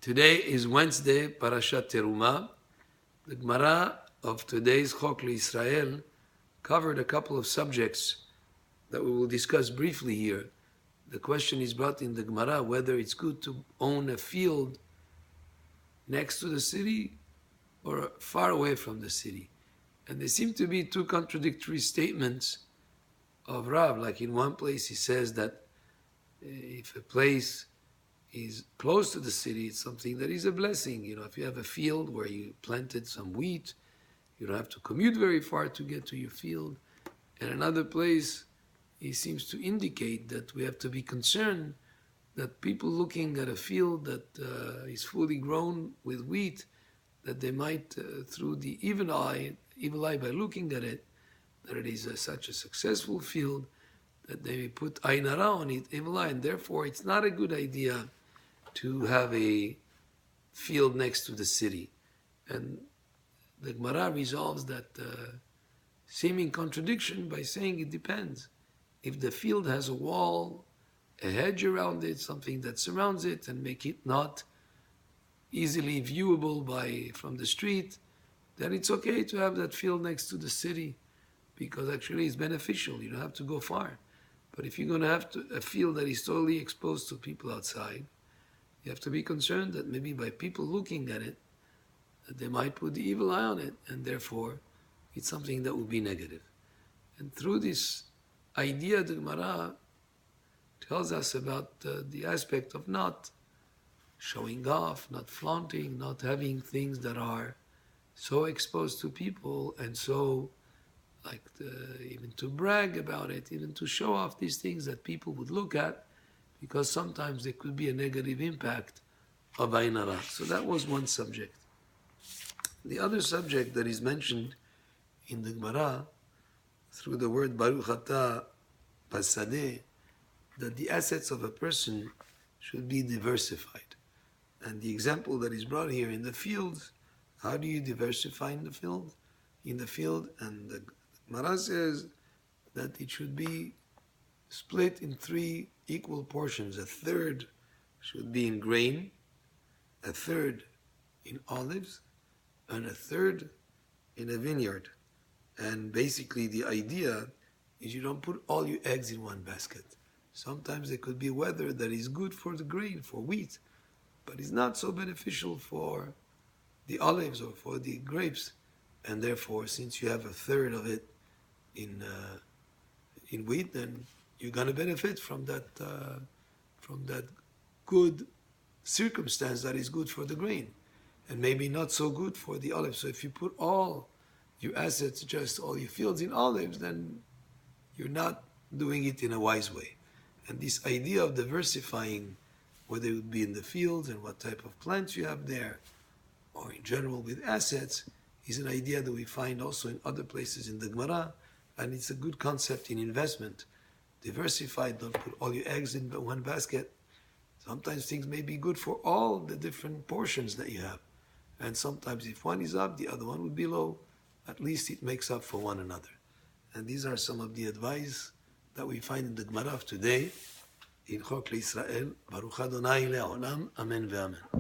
Today is Wednesday, Parashat Terumah. The Gemara of today's Chok L'Yisrael covered a couple of subjects that we will discuss briefly here. The question is brought in the Gemara whether it's good to own a field next to the city or far away from the city. And there seem to be two contradictory statements of Rav. Like in one place he says that if a place is close to the city, it's something that is a blessing. You know, if you have a field where you planted some wheat, you don't have to commute very far to get to your field. And another place, he seems to indicate that we have to be concerned that people looking at a field that is fully grown with wheat, that they might, through the evil eye by looking at it, that it is such a successful field, that they may put ayn hara on it, evil eye, and therefore it's not a good idea to have a field next to the city. And the Gemara resolves that seeming contradiction by saying it depends. If the field has a wall, a hedge around it, something that surrounds it and make it not easily viewable from the street, then it's okay to have that field next to the city, because actually it's beneficial. You don't have to go far. But if you're going to have a field that is totally exposed to people outside, you have to be concerned that maybe by people looking at it, that they might put the evil eye on it, and therefore it's something that would be negative. And through this idea, the Gemara tells us about the aspect of not showing off, not flaunting, not having things that are so exposed to people and so even to brag about it, even to show off these things that people would look at, because sometimes there could be a negative impact of ayn hara. So that was one subject. The other subject that is mentioned in the Gemara through the word Baruch Atah Pasadeh, that the assets of a person should be diversified. And the example that is brought here in the fields, how do you diversify in the field? And the Gemara says that it should be split in 3 equal portions. A third should be in grain, a third in olives, and a third in a vineyard. And basically the idea is you don't put all your eggs in one basket. Sometimes there could be weather that is good for the grain, for wheat, but is not so beneficial for the olives or for the grapes. And therefore, since you have a third of it in wheat, then you're going to benefit from that good circumstance that is good for the grain, and maybe not so good for the olives. So if you put all your assets, just all your fields in olives, then you're not doing it in a wise way. And this idea of diversifying, whether it would be in the fields and what type of plants you have there, or in general with assets, is an idea that we find also in other places in the Gemara, and it's a good concept in investment. Diversify, don't put all your eggs in one basket. Sometimes things may be good for all the different portions that you have. And sometimes if one is up, the other one would be low. At least it makes up for one another. And these are some of the advice that we find in the Gemara of today in Chok L'Yisrael. Baruch Adonai Le'olam. Amen ve'amen.